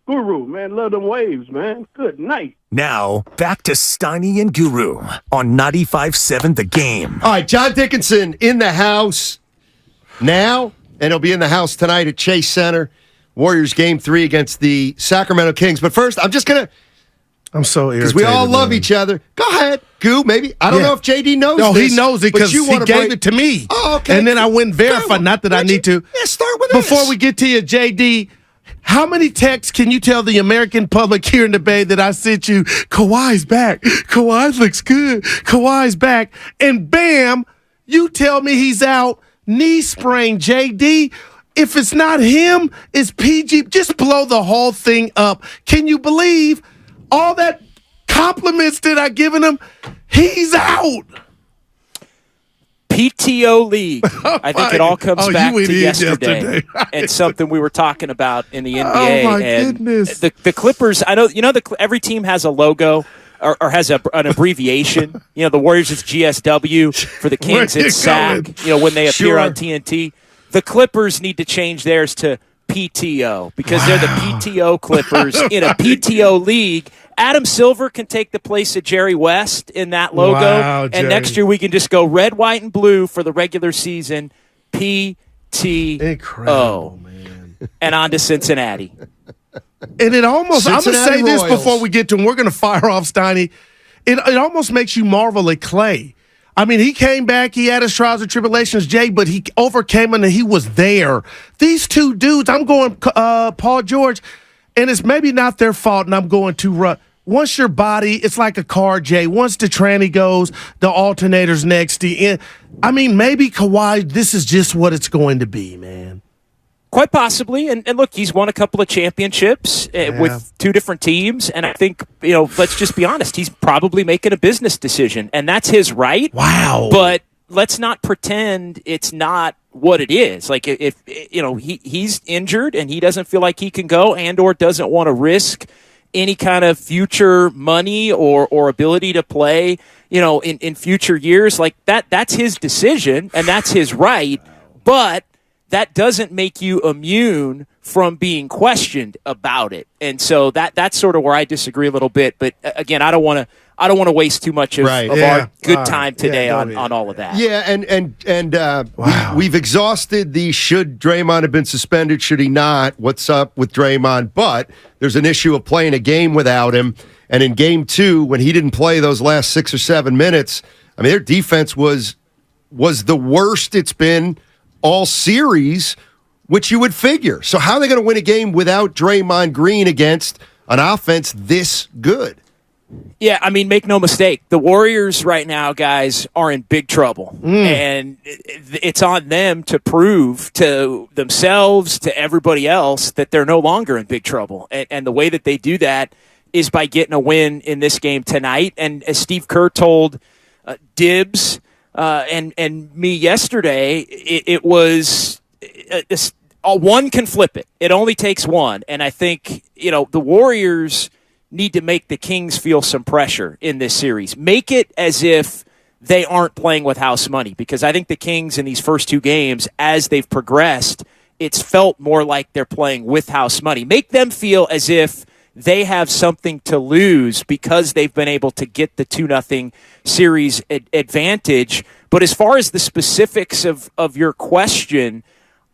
Guru, man. Love them waves, man. Good night. Now, back to Steiny and Guru on 95.7 The Game. All right, John Dickinson in the house now, and he'll be in the house tonight at Chase Center. Warriors Game 3 against the Sacramento Kings. But first, I'm so irritated. Because we all love each other. Go ahead, Goo, maybe. I don't know if JD knows this. No, he knows it because he gave it to me. Oh, okay. And then I went and verified. Not that I need to. Yeah, start with Before we get to you, JD, how many texts can you tell the American public here in the Bay that I sent you? Kawhi's back. Kawhi looks good. Kawhi's back. And bam, you tell me he's out. Knee sprain, JD. If it's not him, it's PG. Just blow the whole thing up. Can you believe all that compliments that I given him? He's out. PTO league. I think it all comes back to yesterday and something we were talking about in the NBA. Oh, my goodness. The Clippers, I know, every team has a logo or has an abbreviation. The Warriors, it's GSW. For the Kings, it's SAC, when they appear on TNT. The Clippers need to change theirs to PTO because they're the PTO Clippers in a PTO league. Adam Silver can take the place of Jerry West in that logo. Wow, and next year we can just go red, white, and blue for the regular season. PTO. Incredible, man. And on to Cincinnati. And it almost, I'm going to say this Royals. before we get to him. We're going to fire off Steiny. It almost makes you marvel at Clay. I mean, he came back, he had his trials and tribulations, Jay, but he overcame them and he was there. These two dudes, I'm going Paul George, and it's maybe not their fault, and I'm going too rough. Once your body, it's like a car, Jay. Once the tranny goes, the alternator's next. I mean, maybe Kawhi, this is just what it's going to be, man. Quite possibly. And look, he's won a couple of championships with two different teams. And I think, let's just be honest, he's probably making a business decision. And that's his right. Wow. But let's not pretend it's not what it is. Like, if he's injured and he doesn't feel like he can go and or doesn't want to risk any kind of future money or ability to play, in future years, like that's his decision and that's his right. But that doesn't make you immune from being questioned about it. And so that's sort of where I disagree a little bit. But again, I don't want to waste too much of our good time today on all of that. Yeah, and we've exhausted the should Draymond have been suspended, should he not, what's up with Draymond. But there's an issue of playing a game without him. And in Game 2, when he didn't play those last 6 or 7 minutes, I mean, their defense was the worst it's been all series, which you would figure. So how are they going to win a game without Draymond Green against an offense this good? Yeah, I mean, make no mistake. The Warriors right now, guys, are in big trouble. And it's on them to prove to themselves, to everybody else, that they're no longer in big trouble. And the way that they do that is by getting a win in this game tonight. And as Steve Kerr told Dibs and me yesterday, it was one can flip it. It only takes one. And I think, the Warriors need to make the Kings feel some pressure in this series. Make it as if they aren't playing with house money, because I think the Kings in these first two games, as they've progressed, it's felt more like they're playing with house money. Make them feel as if they have something to lose because they've been able to get the 2-0 series advantage. But as far as the specifics of your question,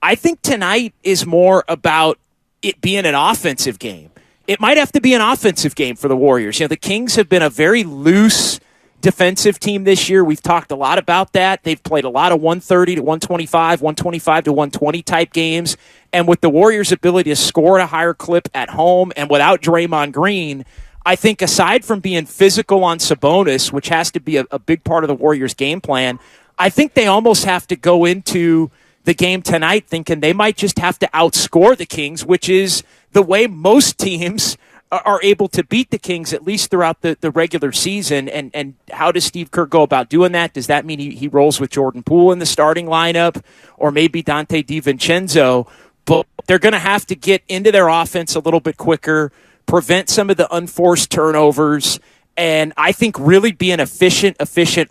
I think tonight is more about it being an offensive game. It might have to be an offensive game for the Warriors. The Kings have been a very loose defensive team this year. We've talked a lot about that. They've played a lot of 130 to 125, 125 to 120 type games. And with the Warriors' ability to score at a higher clip at home and without Draymond Green, I think aside from being physical on Sabonis, which has to be a big part of the Warriors' game plan, I think they almost have to go into the game tonight thinking they might just have to outscore the Kings, which is the way most teams are able to beat the Kings, at least throughout the regular season. And how does Steve Kerr go about doing that? Does that mean he rolls with Jordan Poole in the starting lineup, or maybe Dante DiVincenzo? But they're going to have to get into their offense a little bit quicker, prevent some of the unforced turnovers, and I think really be an efficient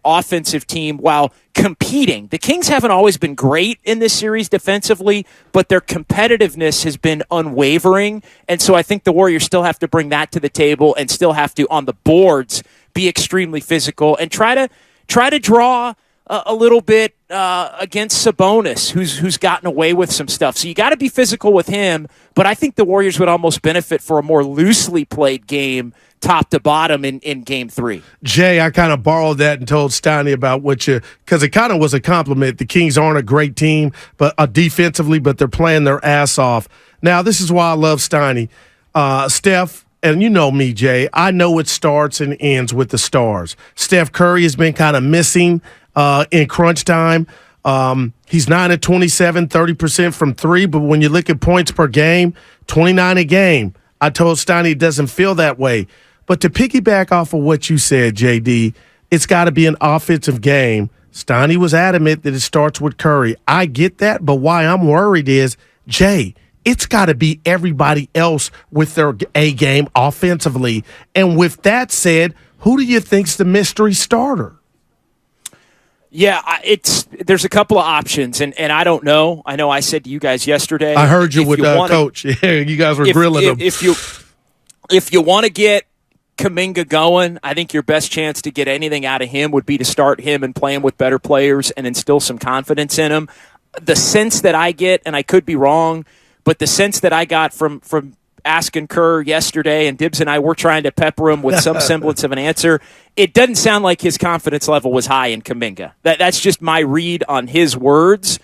offensive team while competing. The Kings haven't always been great in this series defensively, but their competitiveness has been unwavering. And so I think the Warriors still have to bring that to the table and still have to, on the boards, be extremely physical and try to draw a little bit against Sabonis, who's gotten away with some stuff. So you got to be physical with him, but I think the Warriors would almost benefit for a more loosely played game top to bottom in Game 3. Jay, I kind of borrowed that and told Steiny about because it kind of was a compliment. The Kings aren't a great team, but defensively, but they're playing their ass off. Now, this is why I love Steiny. Steph, and you know me, Jay, I know it starts and ends with the stars. Steph Curry has been kind of missing in crunch time. He's 9 of 27, 30% from three, but when you look at points per game, 29 a game. I told Steiny it doesn't feel that way. But to piggyback off of what you said, JD, it's got to be an offensive game. Steiny was adamant that it starts with Curry. I get that, but why I'm worried is, Jay, it's got to be everybody else with their A game offensively. And with that said, who do you think's the mystery starter? Yeah, there's a couple of options, and I don't know. I know I said to you guys yesterday. I heard you with Coach. Yeah, you guys were grilling him. If you want to get Kuminga going, I think your best chance to get anything out of him would be to start him and play him with better players and instill some confidence in him. The sense that I get, and I could be wrong, but the sense that I got from asking Kerr yesterday, and Dibbs and I were trying to pepper him with some semblance of an answer, it doesn't sound like his confidence level was high in Kuminga. That's just my read on his words.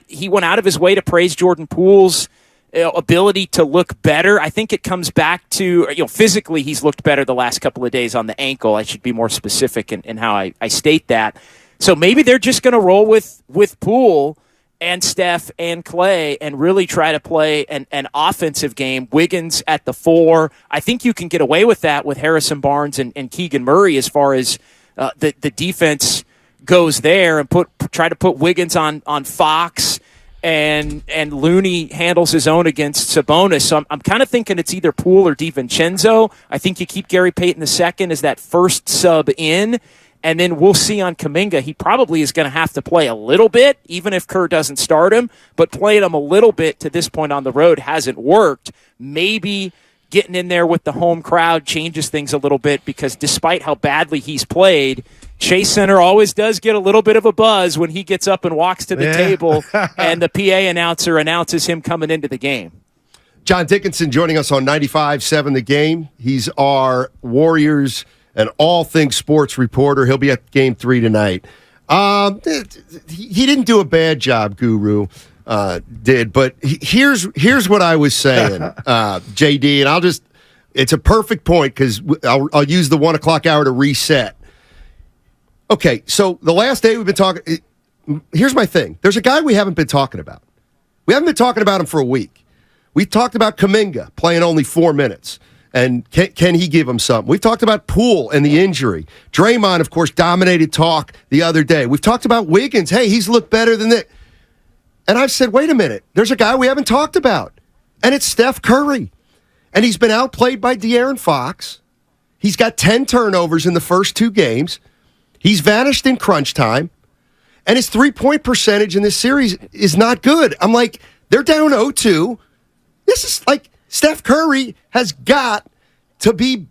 He went out of his way to praise Jordan Poole's ability to look better. I think it comes back to, physically he's looked better the last couple of days on the ankle. I should be more specific in how I state that. So maybe they're just going to roll with Poole and Steph and Clay and really try to play an offensive game. Wiggins at the 4. I think you can get away with that with Harrison Barnes and Keegan Murray as far as the defense goes there, and try to put Wiggins on Fox, and Looney handles his own against Sabonis. So I'm kind of thinking it's either Poole or DiVincenzo. I think you keep Gary Payton II as that first sub in, and then we'll see on Kuminga. He probably is going to have to play a little bit, even if Kerr doesn't start him, but playing him a little bit to this point on the road hasn't worked. Maybe getting in there with the home crowd changes things a little bit, because despite how badly he's played, Chase Center always does get a little bit of a buzz when he gets up and walks to the table and the PA announcer announces him coming into the game. John Dickinson joining us on 95.7 The Game. He's our Warriors and all things sports reporter. He'll be at Game 3 tonight. He didn't do a bad job, Guru did, but here's what I was saying, JD, and it's a perfect point because I'll use the 1 o'clock hour to reset. Okay, so the last day we've been talking, here's my thing. There's a guy we haven't been talking about. We haven't been talking about him for a week. We've talked about Kuminga playing only 4 minutes, and can he give him something? We've talked about Poole and the injury. Draymond, of course, dominated talk the other day. We've talked about Wiggins. Hey, he's looked better than that. And I've said, wait a minute, there's a guy we haven't talked about, and it's Steph Curry. And he's been outplayed by De'Aaron Fox. He's got 10 turnovers in the first 2 games. He's vanished in crunch time, and his three-point percentage in this series is not good. I'm like, they're down 0-2. This is like Steph Curry has got to be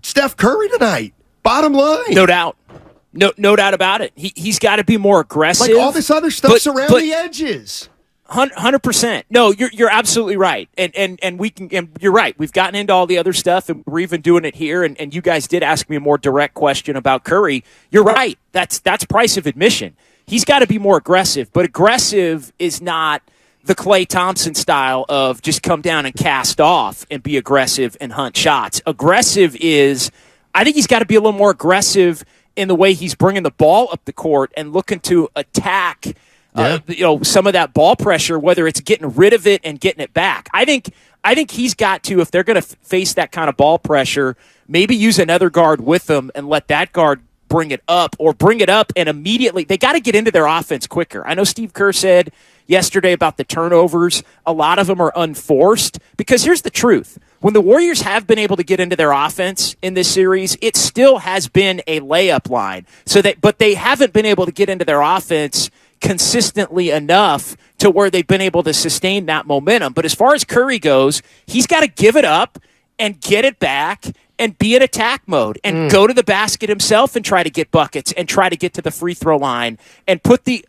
Steph Curry tonight. Bottom line. No doubt. No doubt about it. He's got to be more aggressive. Like all this other stuff's around the edges. 100%. No, you're absolutely right, and we can. And you're right. We've gotten into all the other stuff, and we're even doing it here. And you guys did ask me a more direct question about Curry. You're right. That's price of admission. He's got to be more aggressive, but aggressive is not the Klay Thompson style of just come down and cast off and be aggressive and hunt shots. Aggressive is, I think he's got to be a little more aggressive in the way he's bringing the ball up the court and looking to attack. Some of that ball pressure, whether it's getting rid of it and getting it back. I think he's got to, if they're going to face that kind of ball pressure, maybe use another guard with them and let that guard bring it up, or bring it up and immediately. They got to get into their offense quicker. I know Steve Kerr said yesterday about the turnovers. A lot of them are unforced, because here's the truth. when the Warriors have been able to get into their offense in this series, it still has been a layup line. But they haven't been able to get into their offense consistently enough to where they've been able to sustain that momentum. But as far as Curry goes, he's got to give it up and get it back and be in attack mode and go to the basket himself and try to get buckets and try to get to the free throw line and put the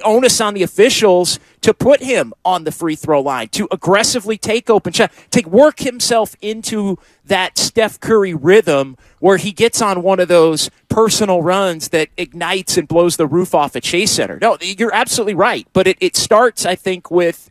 onus on the officials to put him on the free throw line, to aggressively take open shot, to work himself into that Steph Curry rhythm where he gets on one of those personal runs that ignites and blows the roof off at Chase Center. No, you're absolutely right. But it starts, I think, with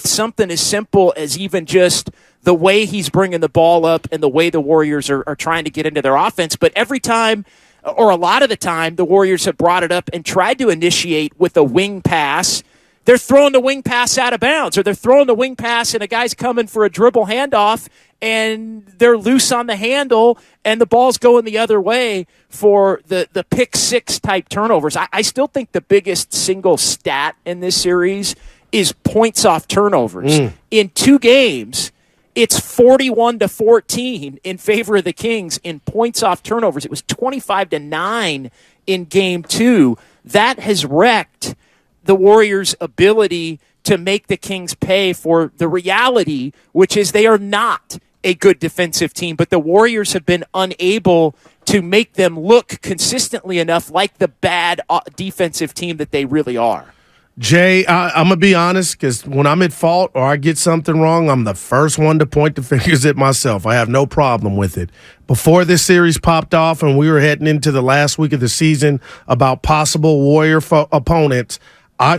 something as simple as even just the way he's bringing the ball up and the way the Warriors are trying to get into their offense. But every time, or a lot of the time, the Warriors have brought it up and tried to initiate with a wing pass. They're throwing the wing pass out of bounds, or they're throwing the wing pass and a guy's coming for a dribble handoff and they're loose on the handle and the ball's going the other way for the pick six type turnovers. I still think the biggest single stat in this series is points off turnovers. In 2 games, it's 41-14 in favor of the Kings in points off turnovers. It was 25-9 in game 2. That has wrecked the Warriors' ability to make the Kings pay for the reality, which is they are not a good defensive team, but the Warriors have been unable to make them look consistently enough like the bad defensive team that they really are. Jay, I'm going to be honest, because when I'm at fault or I get something wrong, I'm the first one to point the fingers at myself. I have no problem with it. Before this series popped off and we were heading into the last week of the season about possible Warrior opponents,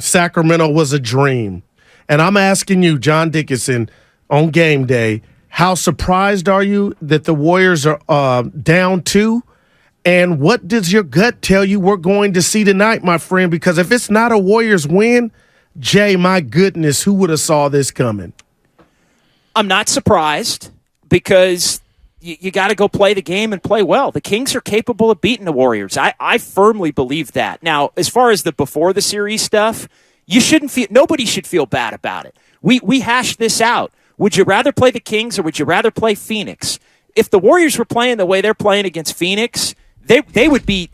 Sacramento was a dream. And I'm asking you, John Dickinson, on game day, how surprised are you that the Warriors are down 2? And what does your gut tell you we're going to see tonight, my friend? Because if it's not a Warriors win, Jay, my goodness, who would have saw this coming? I'm not surprised because you got to go play the game and play well. The Kings are capable of beating the Warriors. I firmly believe that. Now, as far as the before the series stuff, nobody should feel bad about it. We hashed this out. Would you rather play the Kings or would you rather play Phoenix? If the Warriors were playing the way they're playing against Phoenix, they'd be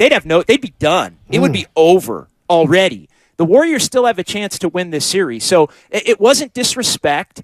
done. It would be over already. The Warriors still have a chance to win this series. So it wasn't disrespect.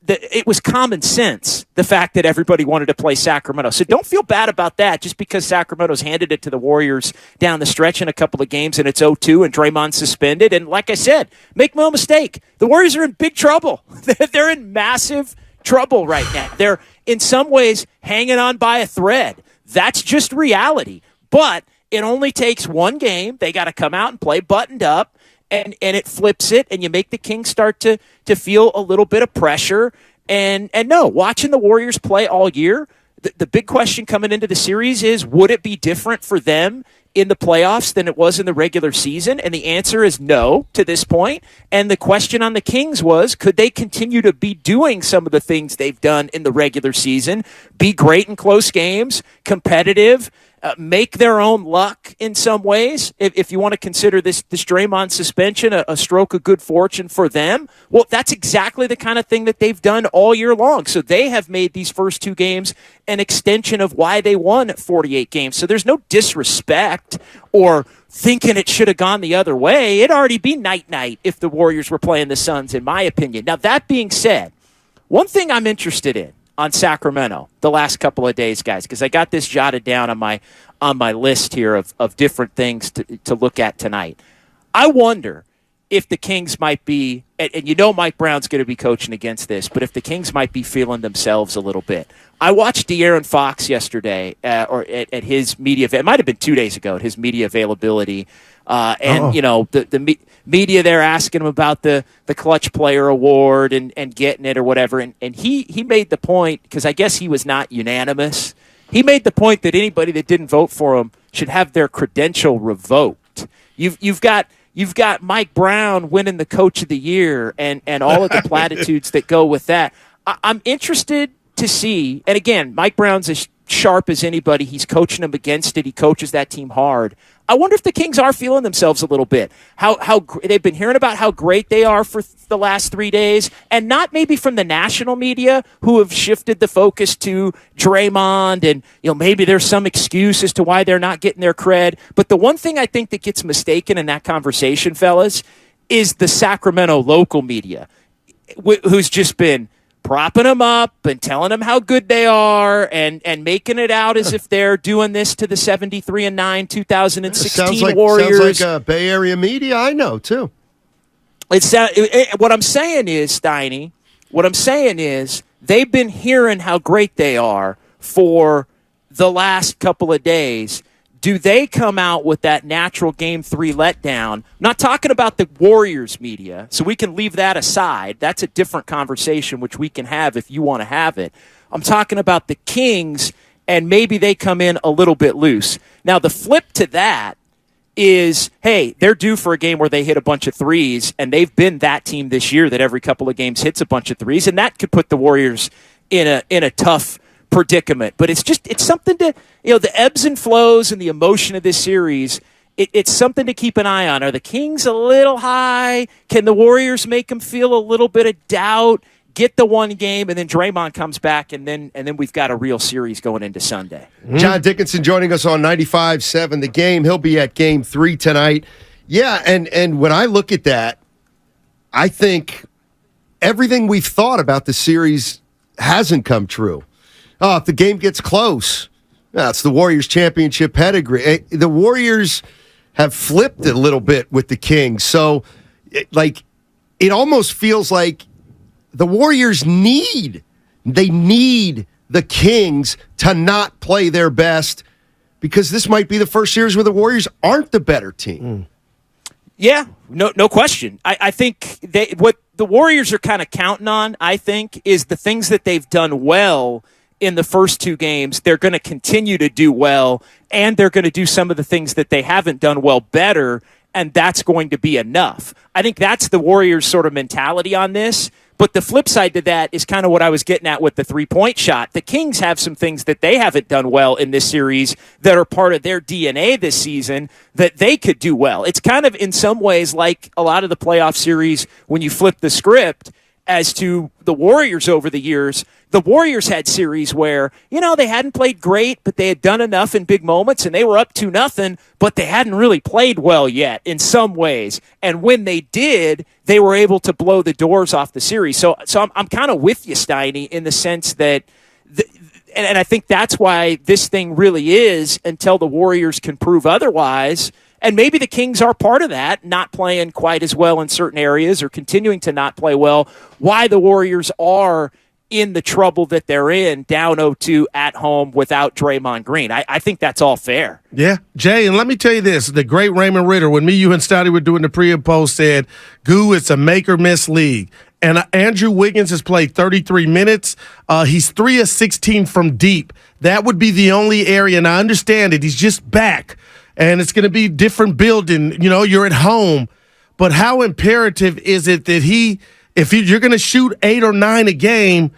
It was common sense, the fact that everybody wanted to play Sacramento. So don't feel bad about that just because Sacramento's handed it to the Warriors down the stretch in a couple of games and it's 0-2 and Draymond's suspended. And like I said, make no mistake, the Warriors are in big trouble. They're in massive trouble right now. They're in some ways hanging on by a thread. That's just reality. But it only takes one game. They got to come out and play buttoned up, and it flips it, and you make the Kings start to feel a little bit of pressure. And no, watching the Warriors play all year, the big question coming into the series is, would it be different for them in the playoffs than it was in the regular season? And the answer is no to this point. And the question on the Kings was, could they continue to be doing some of the things they've done in the regular season, be great in close games, competitive, make their own luck in some ways, if you want to consider this Draymond suspension a stroke of good fortune for them? Well, that's exactly the kind of thing that they've done all year long. So they have made these first 2 games an extension of why they won 48 games. So there's no disrespect or thinking it should have gone the other way. It'd already be night-night if the Warriors were playing the Suns, in my opinion. Now, that being said, one thing I'm interested in on Sacramento the last couple of days, guys, because I got this jotted down on my list here of different things to look at tonight. I wonder if the Kings might be, and you know Mike Brown's going to be coaching against this, but if the Kings might be feeling themselves a little bit. I watched De'Aaron Fox yesterday, or at his media, it might have been 2 days ago, at his media availability, you know, the media there asking him about the Clutch Player Award and getting it or whatever, and he made the point, because I guess he was not unanimous, he made the point that anybody that didn't vote for him should have their credential revoked. You've got Mike Brown winning the Coach of the Year and all of the platitudes that go with that. I'm interested to see, and again, Mike Brown's sharp as anybody. He's coaching them against it. He coaches that team hard. I wonder if the Kings are feeling themselves a little bit. How they've been hearing about how great they are for the last 3 days, and not maybe from the national media who have shifted the focus to Draymond, and maybe there's some excuse as to why they're not getting their cred. But the one thing I think that gets mistaken in that conversation, fellas, is the Sacramento local media, who's just been propping them up and telling them how good they are and making it out as if they're doing this to the 73-9 2016 Warriors. Sounds like Bay Area media I know, too. What I'm saying is, Steiny, they've been hearing how great they are for the last couple of days. Do they come out with that natural Game 3 letdown? I'm not talking about the Warriors media, so we can leave that aside. That's a different conversation, which we can have if you want to have it. I'm talking about the Kings, and maybe they come in a little bit loose. Now, the flip to that is, hey, they're due for a game where they hit a bunch of threes, and they've been that team this year that every couple of games hits a bunch of threes, and that could put the Warriors in a tough predicament. But it's something to, the ebbs and flows and the emotion of this series, it's something to keep an eye on. Are the Kings a little high? Can the Warriors make them feel a little bit of doubt? Get the one game, and then Draymond comes back, and then we've got a real series going into Sunday. John Dickinson joining us on 95.7 The Game. He'll be at Game 3 tonight. Yeah, and when I look at that, I think everything we've thought about the series hasn't come true. Oh, if the game gets close, it's the Warriors' championship pedigree. The Warriors have flipped a little bit with the Kings. So, it almost feels like the Warriors need the Kings to not play their best, because this might be the first series where the Warriors aren't the better team. Yeah, no question. I think what the Warriors are kind of counting on, I think, is the things that they've done well in the first 2 games. They're going to continue to do well, and they're going to do some of the things that they haven't done well better, and that's going to be enough. I think that's the Warriors' sort of mentality on this. But the flip side to that is kind of what I was getting at with the three-point shot. The Kings have some things that they haven't done well in this series that are part of their DNA this season that they could do well. It's kind of in some ways like a lot of the playoff series when you flip the script as to the Warriors over the years. The Warriors had series where, they hadn't played great, but they had done enough in big moments, and they were up 2-0, but they hadn't really played well yet in some ways. And when they did, they were able to blow the doors off the series. So I'm kind of with you, Steiny, in the sense that, and I think that's why this thing really is, until the Warriors can prove otherwise. And maybe the Kings are part of that, not playing quite as well in certain areas or continuing to not play well, why the Warriors are in the trouble that they're in, down 0-2 at home without Draymond Greem. I think that's all fair. Yeah. Jay, and let me tell you this, the great Raymond Ritter, when you and Steiny were doing the pre and post, said, Goo, it's a make-or-miss league. And Andrew Wiggins has played 33 minutes. He's 3 of 16 from deep. That would be the only area, and I understand it. He's just back. And it's going to be different building. You're at home. But how imperative is it that if you're going to shoot 8 or 9 a game,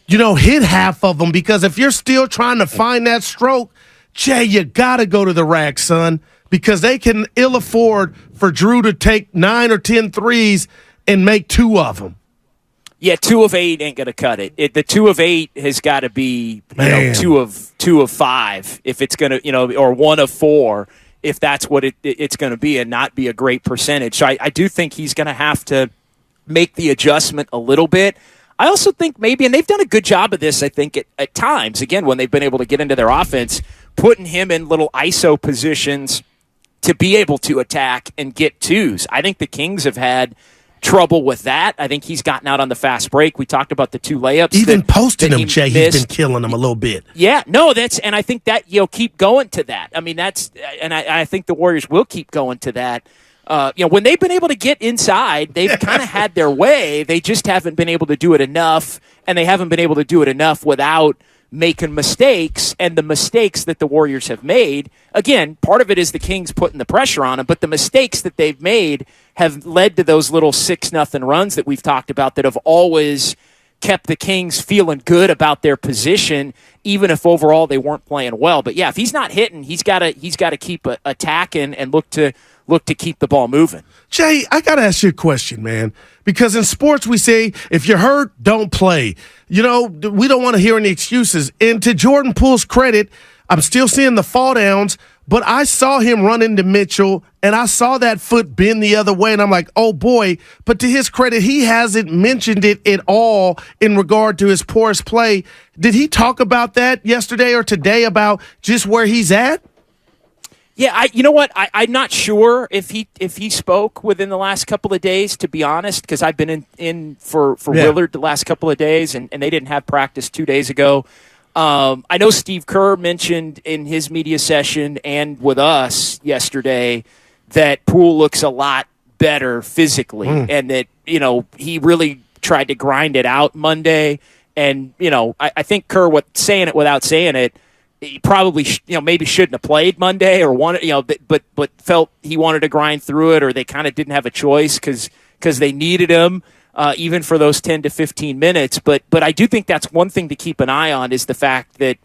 hit half of them? Because if you're still trying to find that stroke, Jay, you got to go to the rack, son, because they can ill afford for Drew to take 9 or 10 threes and make 2 of them. Yeah, 2 of 8 ain't going to cut it. The 2 of 8 has got to be 2 of 5 if it's going to, or 1 of 4 if that's what it's going to be, and not be a great percentage. So I do think he's going to have to make the adjustment a little bit. I also think maybe, and they've done a good job of this, I think, at times, again, when they've been able to get into their offense, putting him in little ISO positions to be able to attack and get 2s. I think the Kings have had trouble with that. I think he's gotten out on the fast break. We talked about the 2 layups. Even posting him, Jay, missed. He's been killing them a little bit. Yeah, no, and I think that keep going to that. I mean, I think the Warriors will keep going to that. When they've been able to get inside, they've kind of had their way. They just haven't been able to do it enough, and they haven't been able to do it enough without making mistakes. And the mistakes that the Warriors have made, again, part of it is the Kings putting the pressure on them, but the mistakes that they've made have led to those little 6-0 runs that we've talked about that have always kept the Kings feeling good about their position, even if overall they weren't playing well. But yeah, if he's not hitting, he's got to keep attacking and look to keep the ball moving. Jay, I got to ask you a question, man, because in sports we say if you're hurt, don't play. We don't want to hear any excuses. And to Jordan Poole's credit, I'm still seeing the fall downs, but I saw him run into Mitchell, and I saw that foot bend the other way, and I'm like, oh, boy. But to his credit, he hasn't mentioned it at all in regard to his porous play. Did he talk about that yesterday or today about just where he's at? Yeah, you know what? I'm not sure if he spoke within the last couple of days, to be honest, because I've been in for Willard the last couple of days, and they didn't have practice 2 days ago. I know Steve Kerr mentioned in his media session and with us yesterday that Poole looks a lot better physically and that, he really tried to grind it out Monday. And, I think Kerr, saying it without saying it, he probably, maybe shouldn't have played Monday or wanted, but felt he wanted to grind through it, or they kind of didn't have a choice because they needed him. Even for those 10 to 15 minutes. But I do think that's one thing to keep an eye on is the fact that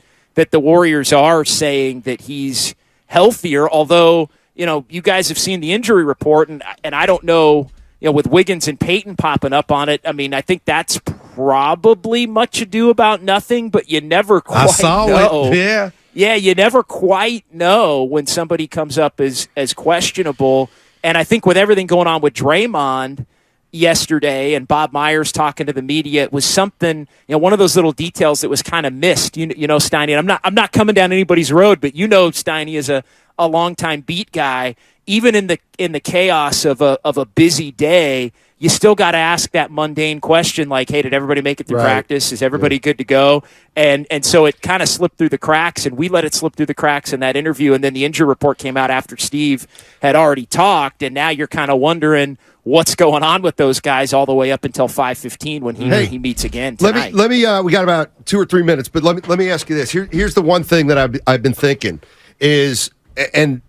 the Warriors are saying that he's healthier, although, you guys have seen the injury report, and I don't know, with Wiggins and Peyton popping up on it, I mean, I think that's probably much ado about nothing, but you never quite know. It, yeah. Yeah, you never quite know when somebody comes up as questionable. And I think with everything going on with Draymond yesterday and Bob Myers talking to the media, it was something, one of those little details that was kind of missed. Steiny, and I'm not coming down anybody's road, but Steiny is a longtime beat guy. Even in the chaos of a busy day, you still got to ask that mundane question like, hey, did everybody make it through practice? Is everybody good to go? And so it kind of slipped through the cracks, and we let it slip through the cracks in that interview, and then the injury report came out after Steve had already talked, and now you're kind of wondering what's going on with those guys all the way up until 5:15 when he meets again tonight. Let me. We got about 2 or 3 minutes, but let me ask you this. Here's the one thing that I've been thinking is, and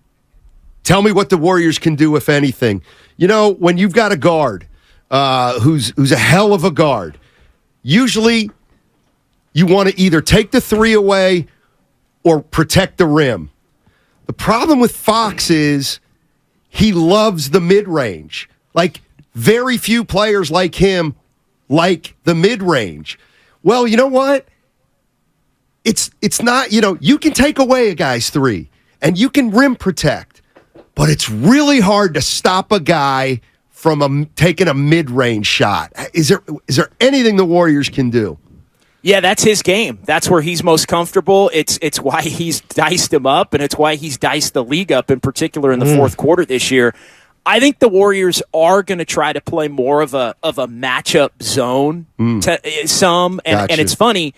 tell me what the Warriors can do if anything. When you've got a guard who's a hell of a guard, usually you want to either take the three away or protect the rim. The problem with Fox is he loves the mid-range. Like, very few players like him like the mid-range. Well, you know what? It's not, you can take away a guy's three, and you can rim protect, but it's really hard to stop a guy from taking a mid-range shot. Is there anything the Warriors can do? Yeah, that's his game. That's where he's most comfortable. It's why he's diced him up, and it's why he's diced the league up, in particular in the fourth quarter this year. I think the Warriors are going to try to play more of a matchup zone and it's funny.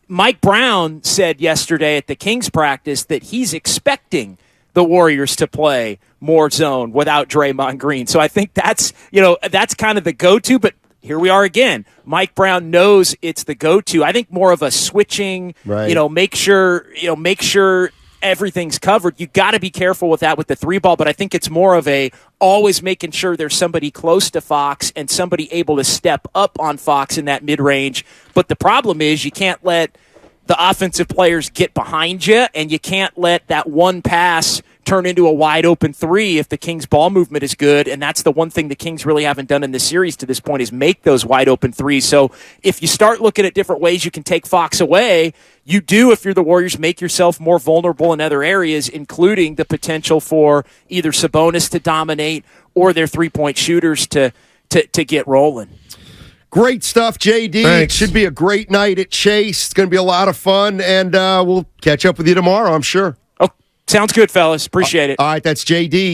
Mike Brown said yesterday at the Kings practice that he's expecting the Warriors to play more zone without Draymond Green. So I think that's kind of the go-to, but here we are again. Mike Brown knows it's the go-to. I think more of a switching, make sure everything's covered. You got to be careful with that with the three ball, but I think it's more of a always making sure there's somebody close to Fox and somebody able to step up on Fox in that mid-range. But the problem is you can't let the offensive players get behind you, and you can't let that one pass turn into a wide open three if the Kings ball movement is good. And that's the one thing the Kings really haven't done in this series to this point is make those wide open threes. So if you start looking at different ways you can take Fox away, you do, if you're the Warriors, make yourself more vulnerable in other areas, including the potential for either Sabonis to dominate or their three-point shooters to get rolling. Great stuff, JD. Thanks. It should be a great night at Chase. It's going to be a lot of fun, and we'll catch up with you tomorrow, I'm sure. Oh, sounds good, fellas. Appreciate it. All right, that's JD.